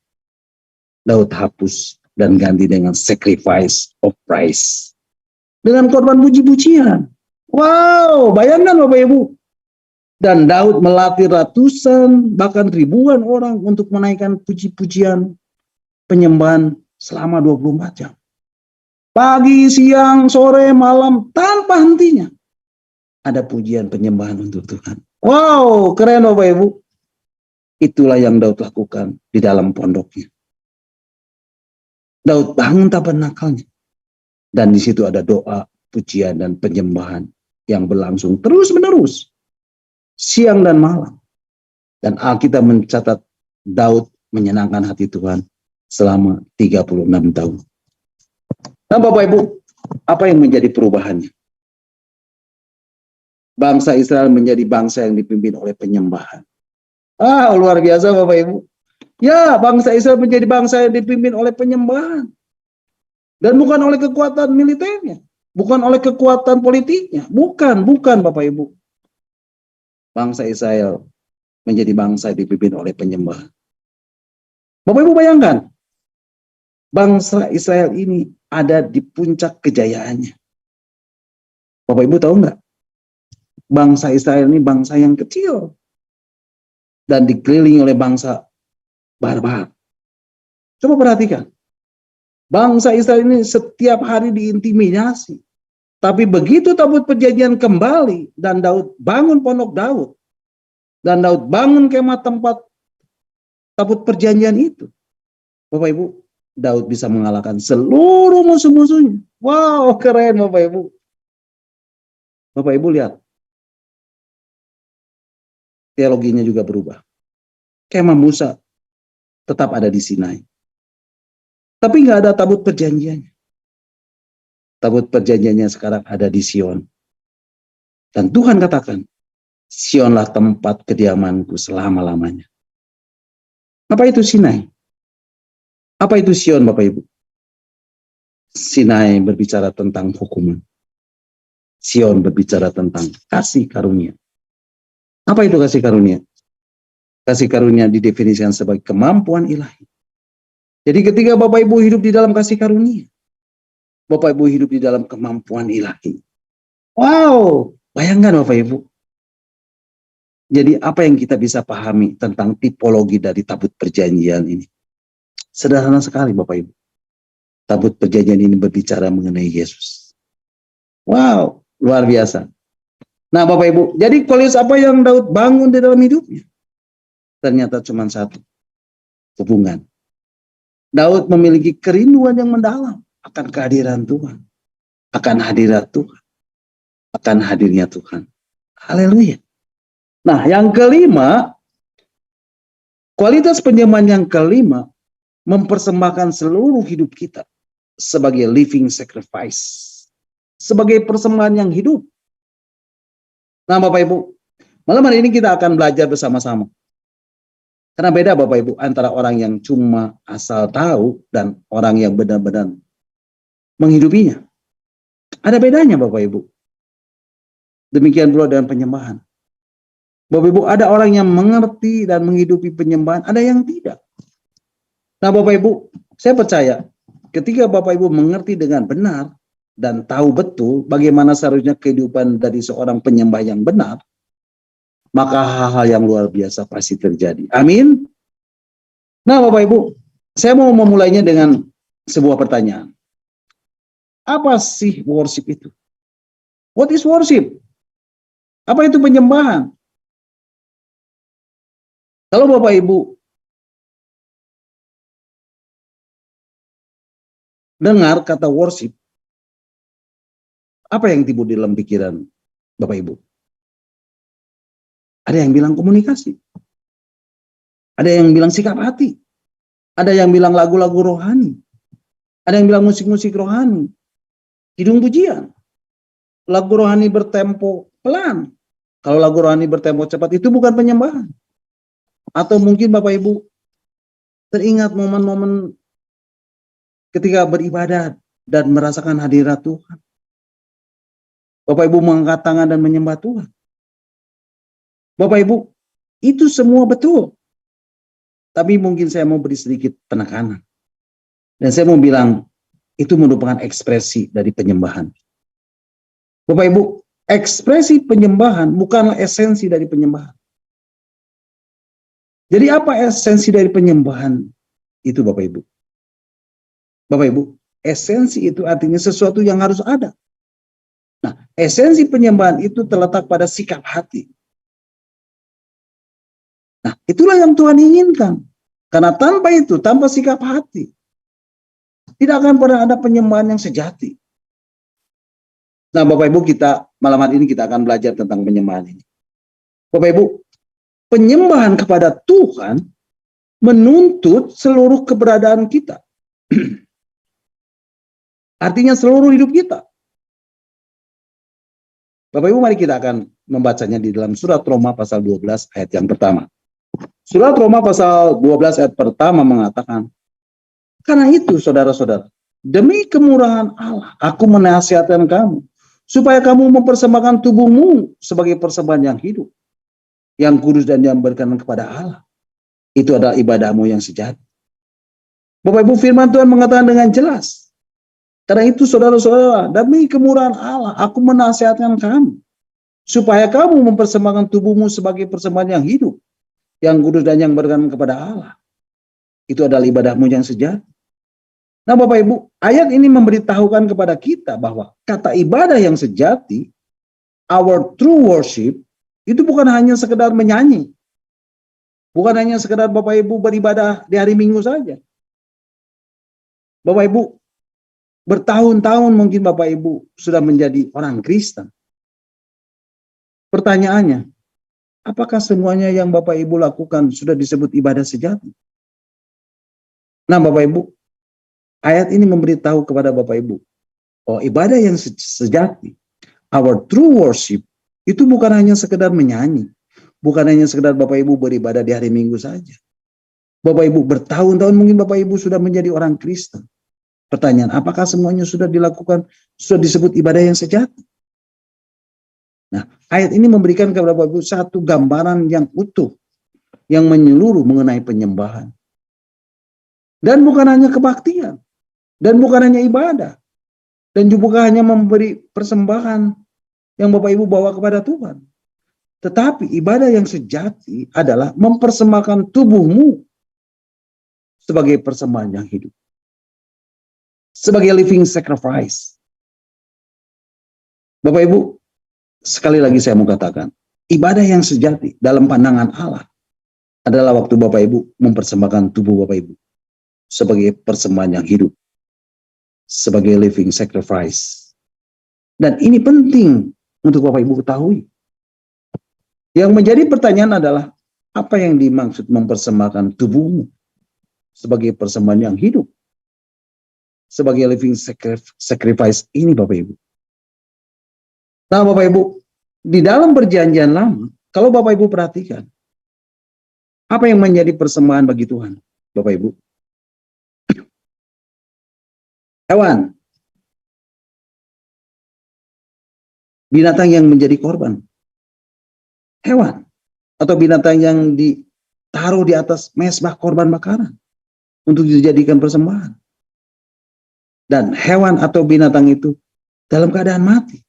Daud hapus dan ganti dengan sacrifice of praise. Dengan korban puji-pujian. Wow, bayangkan Bapak Ibu. Dan Daud melatih ratusan, bahkan ribuan orang untuk menaikkan puji-pujian penyembahan selama 24 jam. Pagi, siang, sore, malam, tanpa hentinya. Ada pujian penyembahan untuk Tuhan. Wow, keren Bapak Ibu. Itulah yang Daud lakukan di dalam pondoknya. Daud bangun tabernakelnya. Dan di situ ada doa, pujian, dan penyembahan yang berlangsung terus-menerus. Siang dan malam. Dan Alkitab mencatat Daud menyenangkan hati Tuhan selama 36 tahun. Nah Bapak Ibu, apa yang menjadi perubahannya? Bangsa Israel menjadi bangsa yang dipimpin oleh penyembahan. Luar biasa Bapak Ibu. Ya, bangsa Israel menjadi bangsa yang dipimpin oleh penyembahan. Dan bukan oleh kekuatan militernya. Bukan oleh kekuatan politiknya. Bukan Bapak Ibu. Bangsa Israel menjadi bangsa yang dipimpin oleh penyembahan. Bapak Ibu bayangkan. Bangsa Israel ini ada di puncak kejayaannya. Bapak Ibu tahu nggak? Bangsa Israel ini bangsa yang kecil. Dan dikelilingi oleh bangsa barbar. Coba perhatikan. Bangsa Israel ini setiap hari diintimidasi. Tapi begitu tabut perjanjian kembali dan Daud bangun pondok Daud. Dan Daud bangun kemah tempat tabut perjanjian itu. Bapak Ibu, Daud bisa mengalahkan seluruh musuh-musuhnya. Wow, keren Bapak Ibu. Bapak Ibu lihat. Teologinya juga berubah. Kemah Musa tetap ada di Sinai. Tapi nggak ada tabut perjanjiannya. Tabut perjanjiannya sekarang ada di Sion. Dan Tuhan katakan, Sionlah tempat kediamanku selama-lamanya. Apa itu Sinai? Apa itu Sion Bapak Ibu? Sinai berbicara tentang hukuman. Sion berbicara tentang kasih karunia. Apa itu kasih karunia? Kasih karunia didefinisikan sebagai kemampuan ilahi. Jadi ketika Bapak Ibu hidup di dalam kasih karunia, Bapak Ibu hidup di dalam kemampuan ilahi. Wow, bayangkan Bapak Ibu. Jadi apa yang kita bisa pahami tentang tipologi dari tabut perjanjian ini? Sederhana sekali Bapak Ibu. Tabut perjanjian ini berbicara mengenai Yesus. Wow, luar biasa. Nah Bapak Ibu, jadi kualitas apa yang Daud bangun di dalam hidupnya? Ternyata cuma satu, hubungan. Daud memiliki kerinduan yang mendalam akan kehadiran Tuhan, akan hadirat Tuhan, akan hadirnya Tuhan. Haleluya. Nah, yang kelima, kualitas penyembahan yang kelima mempersembahkan seluruh hidup kita sebagai living sacrifice, sebagai persembahan yang hidup. Nah, Bapak Ibu, malam hari ini kita akan belajar bersama-sama. Karena beda Bapak Ibu antara orang yang cuma asal tahu dan orang yang benar-benar menghidupinya. Ada bedanya Bapak Ibu. Demikian pula dengan penyembahan. Bapak Ibu, ada orang yang mengerti dan menghidupi penyembahan, ada yang tidak. Nah Bapak Ibu, saya percaya ketika Bapak Ibu mengerti dengan benar dan tahu betul bagaimana seharusnya kehidupan dari seorang penyembah yang benar, maka hal-hal yang luar biasa pasti terjadi. Amin. Nah Bapak Ibu, saya mau memulainya dengan sebuah pertanyaan. Apa sih worship itu? What is worship? Apa itu penyembahan? Kalau Bapak Ibu dengar kata worship, apa yang timbul di dalam pikiran Bapak Ibu? Ada yang bilang komunikasi. Ada yang bilang sikap hati. Ada yang bilang lagu-lagu rohani. Ada yang bilang musik-musik rohani. Kidung pujian. Lagu rohani bertempo pelan. Kalau lagu rohani bertempo cepat itu bukan penyembahan. Atau mungkin Bapak Ibu teringat momen-momen ketika beribadat dan merasakan hadirat Tuhan. Bapak Ibu mengangkat tangan dan menyembah Tuhan. Bapak Ibu, itu semua betul. Tapi mungkin saya mau beri sedikit penekanan. Dan saya mau bilang, itu merupakan ekspresi dari penyembahan. Bapak Ibu, ekspresi penyembahan bukanlah esensi dari penyembahan. Jadi apa esensi dari penyembahan itu Bapak Ibu? Bapak Ibu, esensi itu artinya sesuatu yang harus ada. Nah, esensi penyembahan itu terletak pada sikap hati. Nah, itulah yang Tuhan inginkan. Karena tanpa itu, tanpa sikap hati, tidak akan pernah ada penyembahan yang sejati. Nah, Bapak Ibu, malam hari ini kita akan belajar tentang penyembahan ini. Bapak Ibu, penyembahan kepada Tuhan menuntut seluruh keberadaan kita. Artinya seluruh hidup kita. Bapak Ibu, mari kita akan membacanya di dalam surat Roma pasal 12 ayat yang pertama. Surat Roma pasal 12 ayat pertama mengatakan, karena itu saudara-saudara, demi kemurahan Allah, aku menasihatkan kamu, supaya kamu mempersembahkan tubuhmu sebagai persembahan yang hidup, yang kudus dan yang berkenan kepada Allah. Itu adalah ibadahmu yang sejati. Bapak Ibu, firman Tuhan mengatakan dengan jelas, karena itu saudara-saudara, demi kemurahan Allah, aku menasihatkan kamu, supaya kamu mempersembahkan tubuhmu sebagai persembahan yang hidup, yang kudus dan yang berkenan kepada Allah. Itu adalah ibadahmu yang sejati. Nah Bapak Ibu, ayat ini memberitahukan kepada kita bahwa kata ibadah yang sejati, our true worship, itu bukan hanya sekedar menyanyi. Bukan hanya sekedar Bapak Ibu beribadah di hari Minggu saja. Bapak Ibu, bertahun-tahun mungkin Bapak Ibu sudah menjadi orang Kristen. Pertanyaannya, apakah semuanya yang Bapak Ibu lakukan sudah disebut ibadah sejati? Nah Bapak Ibu, ayat ini memberitahu kepada Bapak Ibu, oh ibadah yang sejati, our true worship, itu bukan hanya sekedar menyanyi. Bukan hanya sekedar Bapak Ibu beribadah di hari Minggu saja. Bapak Ibu bertahun-tahun mungkin Bapak Ibu sudah menjadi orang Kristen. Pertanyaan, apakah semuanya sudah dilakukan, sudah disebut ibadah yang sejati? Nah, ayat ini memberikan kepada Bapak Ibu satu gambaran yang utuh, yang menyeluruh mengenai penyembahan. Dan bukan hanya kebaktian, dan bukan hanya ibadah, dan juga hanya memberi persembahan yang Bapak Ibu bawa kepada Tuhan. Tetapi ibadah yang sejati adalah mempersembahkan tubuhmu sebagai persembahan yang hidup. Sebagai living sacrifice. Bapak Ibu, sekali lagi saya mau katakan, ibadah yang sejati dalam pandangan Allah adalah waktu Bapak Ibu mempersembahkan tubuh Bapak Ibu sebagai persembahan yang hidup, sebagai living sacrifice. Dan ini penting untuk Bapak Ibu ketahui. Yang menjadi pertanyaan adalah, apa yang dimaksud mempersembahkan tubuhmu sebagai persembahan yang hidup, sebagai living sacrifice ini Bapak Ibu? Nah Bapak Ibu, di dalam perjanjian lama, kalau Bapak Ibu perhatikan, apa yang menjadi persembahan bagi Tuhan, Bapak Ibu? Hewan. Binatang yang menjadi korban. Hewan. Atau binatang yang ditaruh di atas mezbah korban bakaran untuk dijadikan persembahan. Dan hewan atau binatang itu dalam keadaan mati.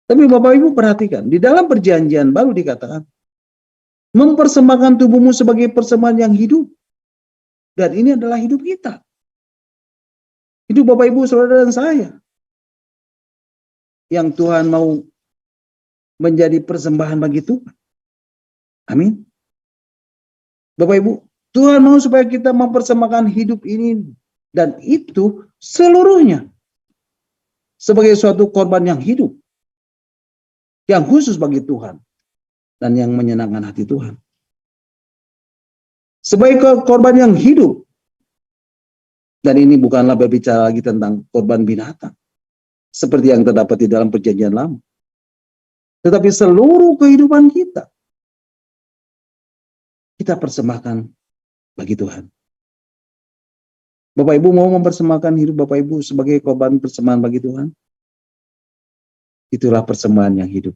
Tapi Bapak Ibu perhatikan, di dalam perjanjian baru dikatakan, mempersembahkan tubuhmu sebagai persembahan yang hidup. Dan ini adalah hidup kita. Hidup Bapak Ibu, saudara dan saya. Yang Tuhan mau menjadi persembahan bagi Tuhan. Amin. Bapak Ibu, Tuhan mau supaya kita mempersembahkan hidup ini dan itu seluruhnya sebagai suatu korban yang hidup, yang khusus bagi Tuhan dan yang menyenangkan hati Tuhan. Sebagai korban yang hidup, dan ini bukanlah berbicara lagi tentang korban binatang seperti yang terdapat di dalam perjanjian lama, tetapi seluruh kehidupan kita persembahkan bagi Tuhan. Bapak Ibu mau mempersembahkan hidup Bapak Ibu sebagai korban persembahan bagi Tuhan? Itulah persembahan yang hidup.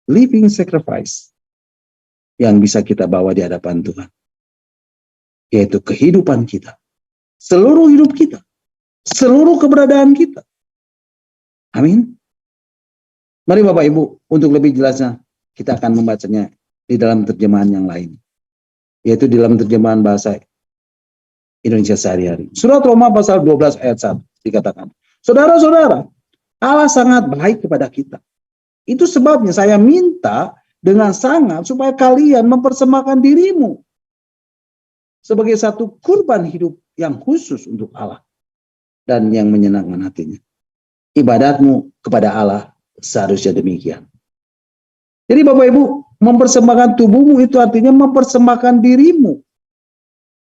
Living sacrifice yang bisa kita bawa di hadapan Tuhan. Yaitu kehidupan kita. Seluruh hidup kita. Seluruh keberadaan kita. Amin. Mari Bapak Ibu, untuk lebih jelasnya, kita akan membacanya di dalam terjemahan yang lain. Yaitu di dalam terjemahan bahasa Indonesia sehari-hari. Surat Roma pasal 12 ayat 1 dikatakan, saudara-saudara, Allah sangat baik kepada kita. Itu sebabnya saya minta dengan sangat supaya kalian mempersembahkan dirimu sebagai satu kurban hidup yang khusus untuk Allah dan yang menyenangkan hatinya. Ibadatmu kepada Allah seharusnya demikian. Jadi Bapak Ibu, mempersembahkan tubuhmu itu artinya mempersembahkan dirimu.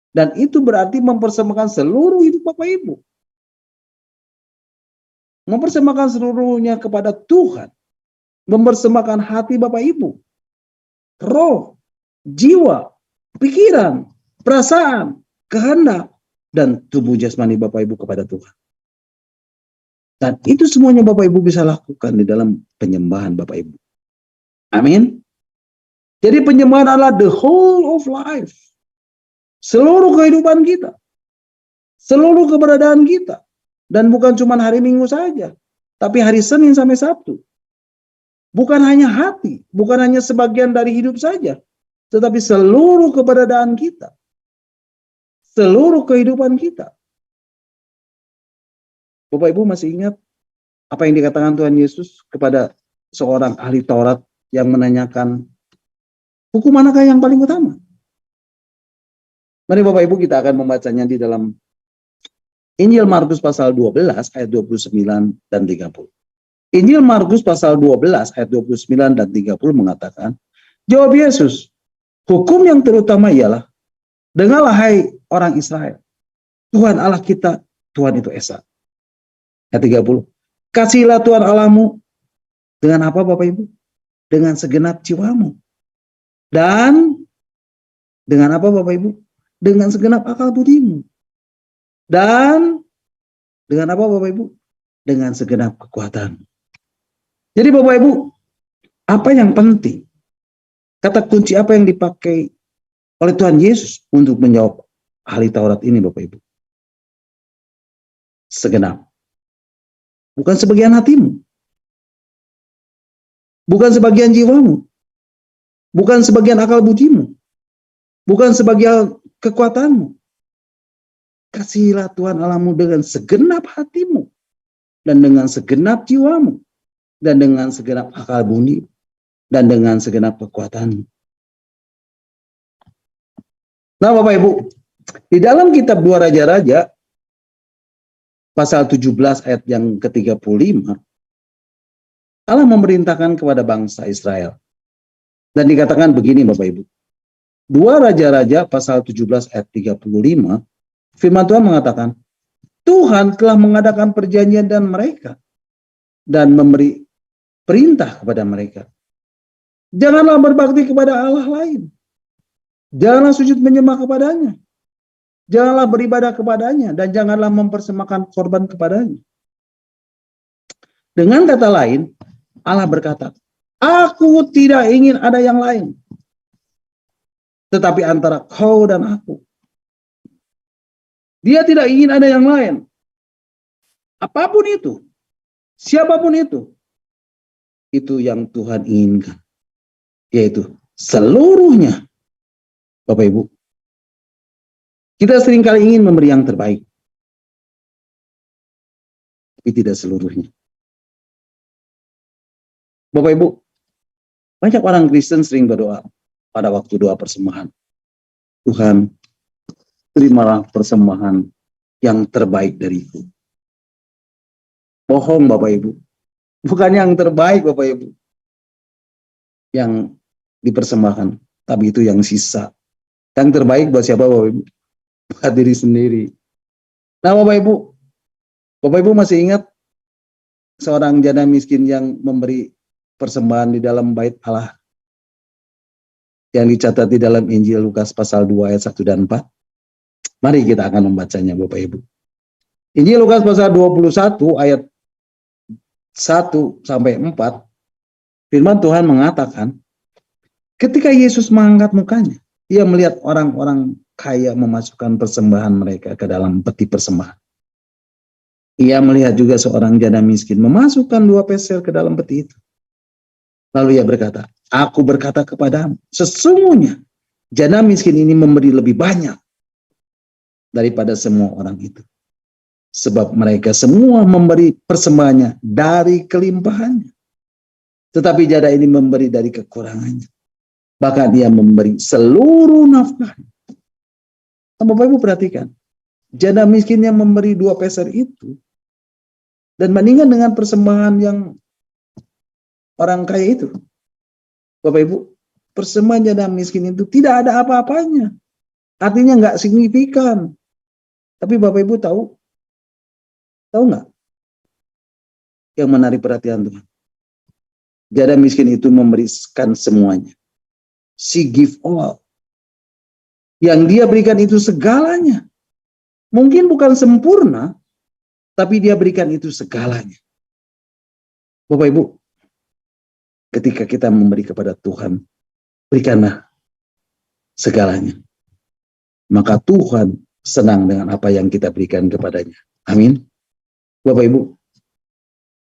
Dan itu berarti mempersembahkan seluruh hidup Bapak Ibu. Mempersembahkan seluruhnya kepada Tuhan. Mempersembahkan hati Bapak Ibu. Roh, jiwa, pikiran, perasaan, kehendak, dan tubuh jasmani Bapak Ibu kepada Tuhan. Dan itu semuanya Bapak Ibu bisa lakukan di dalam penyembahan Bapak Ibu. Amin. Jadi penyembahan adalah the whole of life. Seluruh kehidupan kita. Seluruh keberadaan kita. Dan bukan cuma hari Minggu saja. Tapi hari Senin sampai Sabtu. Bukan hanya hati. Bukan hanya sebagian dari hidup saja. Tetapi seluruh keberadaan kita. seluruh kehidupan kita. Bapak Ibu masih ingat apa yang dikatakan Tuhan Yesus kepada seorang ahli Taurat yang menanyakan, hukum manakah yang paling utama? Mari Bapak Ibu kita akan membacanya di dalam Injil Markus pasal 12 ayat 29 dan 30. Injil Markus pasal 12 ayat 29 dan 30 mengatakan, jawab Yesus, hukum yang terutama ialah, dengarlah hai orang Israel, Tuhan Allah kita, Tuhan itu Esa. Ayat 30, kasihilah Tuhan Allahmu dengan apa Bapak Ibu? Dengan segenap jiwamu. Dan dengan apa Bapak Ibu? Dengan segenap akal budimu. Dan dengan apa Bapak Ibu? Dengan segenap kekuatan. Jadi Bapak Ibu, apa yang penting? Kata kunci apa yang dipakai oleh Tuhan Yesus untuk menjawab ahli Taurat ini Bapak Ibu? Segenap. Bukan sebagian hatimu. Bukan sebagian jiwamu. Bukan sebagian akal budimu. Bukan sebagian kekuatanmu. Kasihilah Tuhan Allahmu dengan segenap hatimu. Dan dengan segenap jiwamu. Dan dengan segenap akal budi. Dan dengan segenap kekuatanmu. Nah Bapak Ibu, di dalam kitab 2 Raja-Raja, pasal 17 ayat yang ke-35, Allah memerintahkan kepada bangsa Israel. Dan dikatakan begini Bapak Ibu. 2 Raja-Raja pasal 17 ayat 35, firman Tuhan mengatakan, Tuhan telah mengadakan perjanjian dan mereka dan memberi perintah kepada mereka. Janganlah berbakti kepada Allah lain. Janganlah sujud menyembah kepadanya. Janganlah beribadah kepadanya dan janganlah mempersembahkan korban kepadanya. Dengan kata lain, Allah berkata, aku tidak ingin ada yang lain. Tetapi antara kau dan aku. Dia tidak ingin ada yang lain. Apapun itu. Siapapun itu. Itu yang Tuhan inginkan. Yaitu seluruhnya. Bapak Ibu. Kita seringkali ingin memberi yang terbaik. Tapi tidak seluruhnya. Bapak Ibu. Banyak orang Kristen sering berdoa pada waktu doa persembahan. Tuhan, terimalah persembahan yang terbaik dariku. Bohong Bapak Ibu. Bukan yang terbaik Bapak Ibu. Yang dipersembahkan. Tapi itu yang sisa. Yang terbaik buat siapa Bapak Ibu? Buat diri sendiri. Nah Bapak Ibu. Bapak Ibu masih ingat seorang janda miskin yang memberi persembahan di dalam bait Allah yang dicatat di dalam Injil Lukas pasal 2 ayat 1 dan 4. Mari kita akan membacanya Bapak Ibu. Injil Lukas pasal 21 ayat 1 sampai 4. Firman Tuhan mengatakan, ketika Yesus mengangkat mukanya, ia melihat orang-orang kaya memasukkan persembahan mereka ke dalam peti persembahan. Ia melihat juga seorang janda miskin memasukkan 2 peser ke dalam peti itu. Lalu ia berkata, aku berkata kepadamu, sesungguhnya janda miskin ini memberi lebih banyak daripada semua orang itu. Sebab mereka semua memberi persembahannya dari kelimpahannya. Tetapi janda ini memberi dari kekurangannya. Bahkan dia memberi seluruh nafkahnya. Bapak Ibu perhatikan, janda miskin yang memberi 2 peser itu, dan bandingkan dengan persembahan yang orang kaya itu. Bapak Ibu, persembahan janda miskin itu tidak ada apa-apanya. Artinya nggak signifikan. Tapi Bapak Ibu tahu nggak? Yang menarik perhatian Tuhan. Janda miskin itu memberikan semuanya. She give all. Yang dia berikan itu segalanya. Mungkin bukan sempurna, tapi dia berikan itu segalanya. Bapak Ibu, ketika kita memberi kepada Tuhan, berikanlah segalanya. Maka Tuhan senang dengan apa yang kita berikan kepadanya. Amin. Bapak Ibu,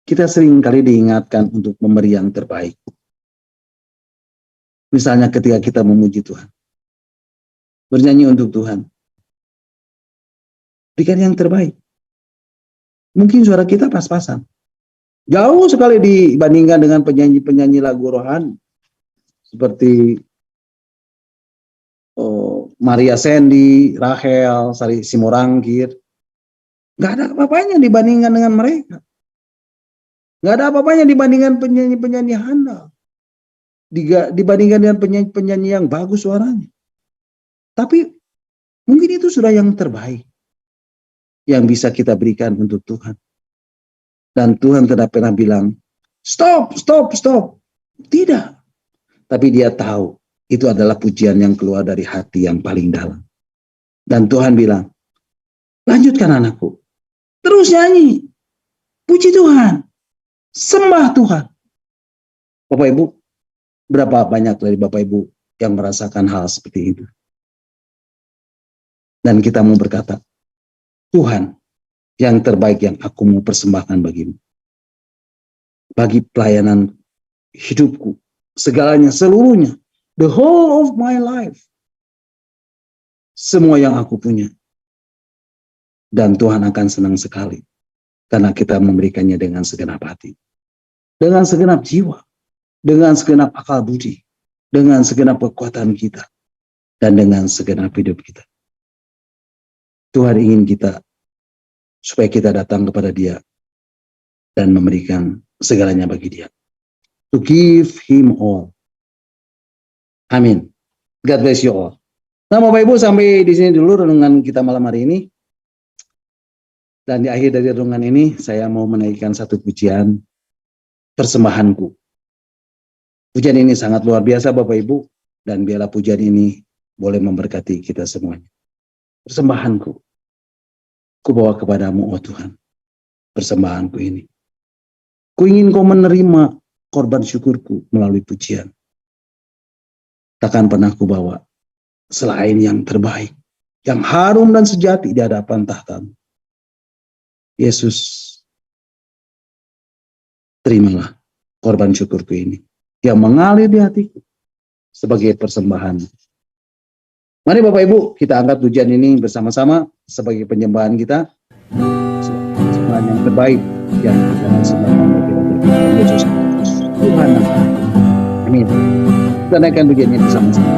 kita sering kali diingatkan untuk memberi yang terbaik. Misalnya ketika kita memuji Tuhan. Bernyanyi untuk Tuhan. berikan yang terbaik. Mungkin suara kita pas-pasan. Jauh sekali dibandingkan dengan penyanyi-penyanyi lagu rohani. Seperti Maria Sandy, Rachel, Sari Simorangkir. Gak ada apa-apanya dibandingkan dengan mereka. Gak ada apa-apanya dibandingkan penyanyi-penyanyi handal. Dibandingkan dengan penyanyi-penyanyi yang bagus suaranya. Tapi mungkin itu sudah yang terbaik yang bisa kita berikan untuk Tuhan. Dan Tuhan tidak pernah bilang, stop. Tidak. Tapi dia tahu itu adalah pujian yang keluar dari hati yang paling dalam. Dan Tuhan bilang, lanjutkan anakku. Terus nyanyi. Puji Tuhan. Sembah Tuhan. Bapak Ibu, berapa banyak dari Bapak Ibu yang merasakan hal seperti itu? Dan kita mau berkata, Tuhan, yang terbaik yang aku mau persembahkan bagimu. Bagi pelayanan hidupku, segalanya, seluruhnya, the whole of my life. Semua yang aku punya. Dan Tuhan akan senang sekali. Karena kita memberikannya dengan segenap hati. Dengan segenap jiwa. Dengan segenap akal budi. Dengan segenap kekuatan kita. Dan dengan segenap hidup kita. Tuhan ingin kita, supaya kita datang kepada Dia. Dan memberikan segalanya bagi Dia. To give Him all. Amin. God bless you all. Nah, Bapak Ibu, sampai di sini dulu renungan kita malam hari ini. Dan di akhir dari renungan ini, saya mau menaikkan satu pujian, persembahanku. Pujian ini sangat luar biasa, Bapak Ibu, dan biarlah pujian ini boleh memberkati kita semuanya. Persembahanku, ku bawa kepadamu, oh Tuhan, persembahanku ini. Ku ingin kau menerima korban syukurku melalui pujian. Takkan pernah ku bawa selain yang terbaik, yang harum dan sejati di hadapan tahtamu. Yesus, terimalah korban syukurku ini yang mengalir di hatiku sebagai persembahan. Mari Bapak Ibu, kita angkat pujian ini bersama-sama sebagai penyembahan kita. Persembahan yang terbaik yang kita persembahkan bagi Yesus Kristus. Tuhan. Amin. Kita naikkan pujian ini bersama-sama.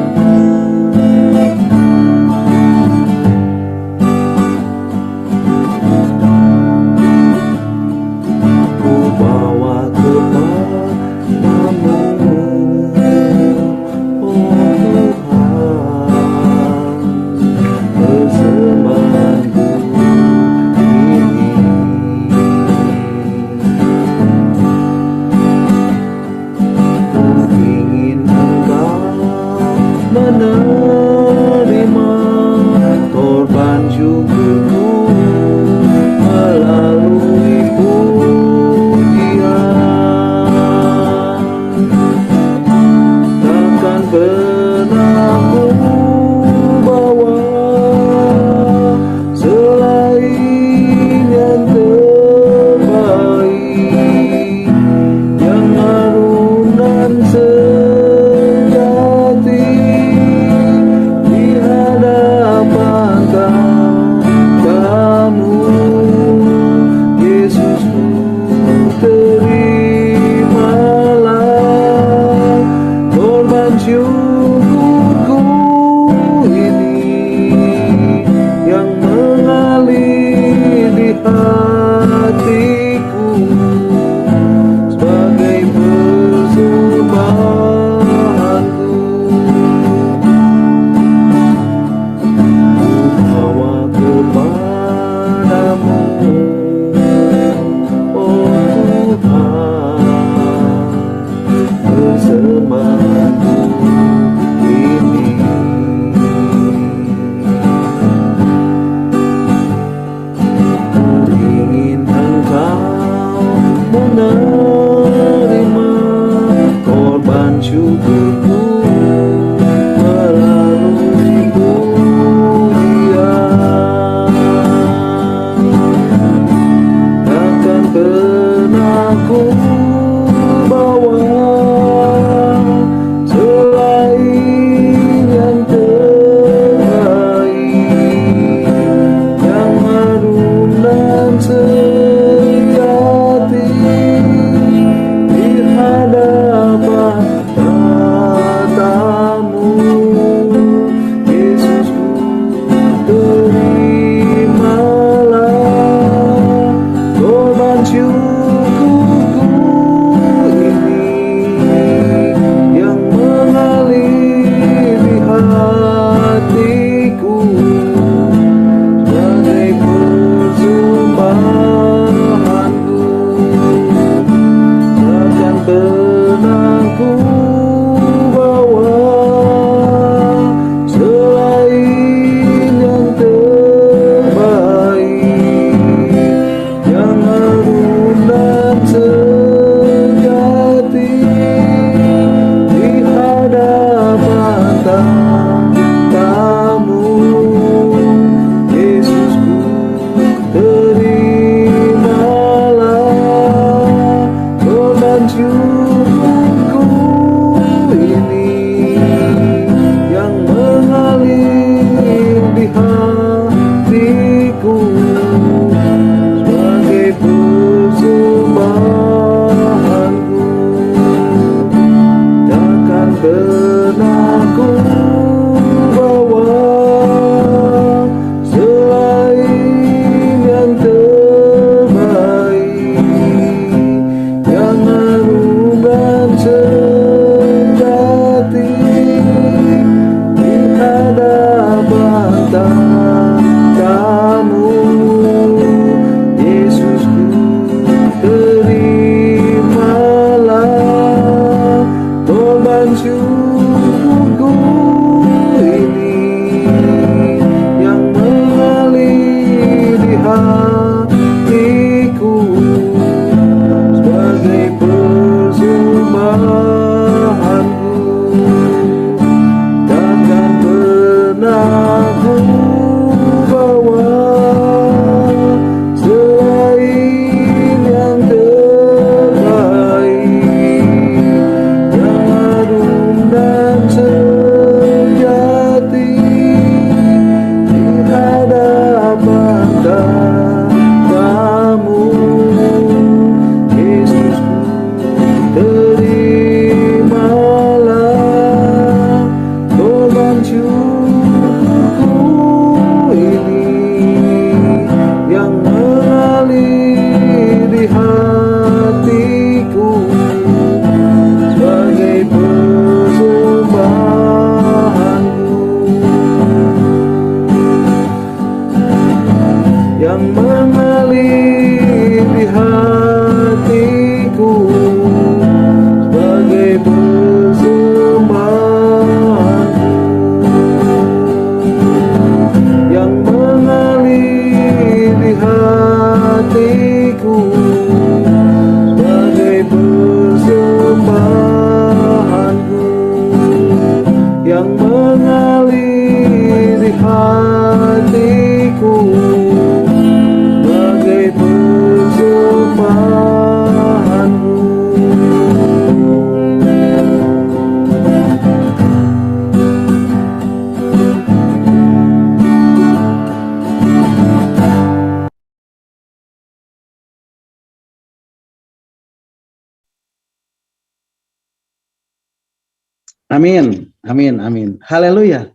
Amin, amin, amin. Haleluya.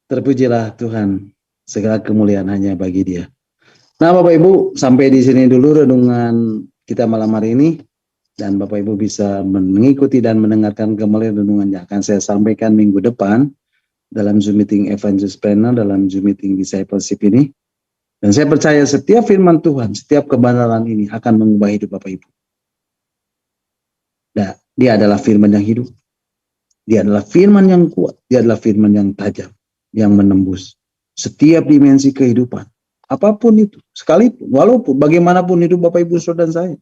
Terpujilah Tuhan. Segala kemuliaan hanya bagi Dia. Nah, Bapak Ibu, sampai di sini dulu renungan kita malam hari ini. Dan Bapak Ibu bisa mengikuti dan mendengarkan kembali renungan yang akan saya sampaikan minggu depan dalam Zoom Meeting Evangelist Planner, dalam Zoom Meeting Discipleship ini. Dan saya percaya setiap firman Tuhan, setiap kebenaran ini akan mengubah hidup Bapak Ibu. Nah, dia adalah firman yang hidup. Dia adalah firman yang kuat. Dia adalah firman yang tajam, yang menembus setiap dimensi kehidupan. Apapun itu, sekalipun, walaupun bagaimanapun hidup Bapak Ibu, saudara dan saya.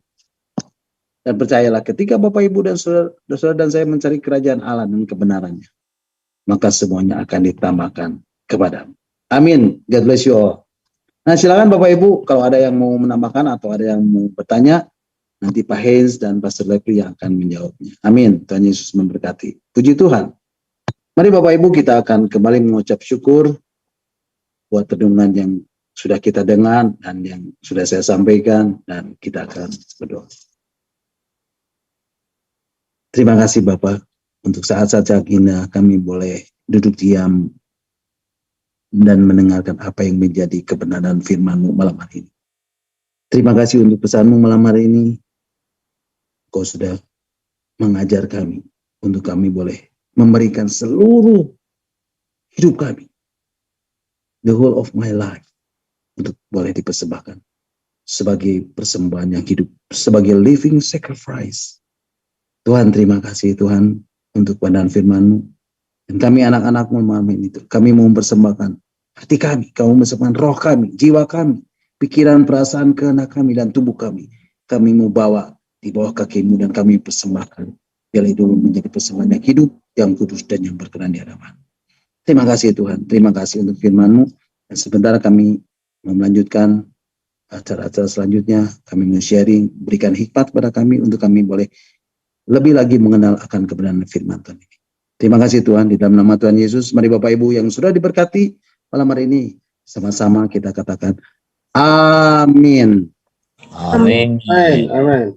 Dan percayalah, ketika Bapak Ibu dan saudara dan saya mencari kerajaan Allah dan kebenarannya, maka semuanya akan ditambahkan kepadamu. Amin. God bless you all. Nah, silakan Bapak Ibu, kalau ada yang mau menambahkan atau ada yang mau bertanya, nanti Pak Hens dan Pastor Lepri yang akan menjawabnya. Amin. Tuhan Yesus memberkati. Puji Tuhan. Mari Bapak Ibu, kita akan kembali mengucap syukur buat renungan yang sudah kita dengar dan yang sudah saya sampaikan, dan kita akan berdoa. Terima kasih Bapak, untuk saat-saat ini kami boleh duduk diam dan mendengarkan apa yang menjadi kebenaran firman-Mu malam hari ini. Terima kasih untuk pesan-Mu malam hari ini. Kau sudah mengajar kami, untuk kami boleh memberikan seluruh hidup kami, the whole of my life, untuk boleh dipersembahkan sebagai persembahan yang hidup, sebagai living sacrifice. Tuhan, terima kasih Tuhan untuk pandangan firman-Mu. Dan kami anak-anak-Mu malam ini, kami mau mempersembahkan hati kami, kami mempersembahkan roh kami, jiwa kami, pikiran, perasaan, kehendak kami, dan tubuh kami. Kami mau bawa di bawah kaki-Mu dan kami persembahkan. Biar itu menjadi persembahan yang hidup, yang kudus, dan yang berkenan di hadapan. Terima kasih Tuhan, terima kasih untuk firman-Mu. Dan sebentar kami mau melanjutkan acara-acara selanjutnya. Kami mau sharing, berikan hikmat kepada kami untuk kami boleh lebih lagi mengenal akan kebenaran firman Tuhan ini. Terima kasih Tuhan, di dalam nama Tuhan Yesus. Mari Bapak Ibu yang sudah diberkati malam hari ini, sama-sama kita katakan amin. Amin. Amin.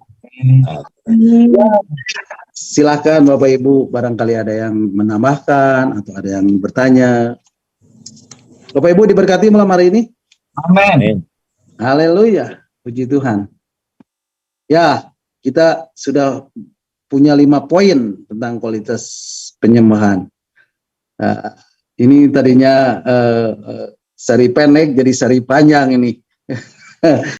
Silakan Bapak Ibu, barangkali ada yang menambahkan atau ada yang bertanya. Bapak Ibu diberkati malam hari ini. Amin. Haleluya, puji Tuhan. Ya, kita sudah punya 5 poin tentang kualitas penyembahan. Ini tadinya seri pendek jadi seri panjang ini.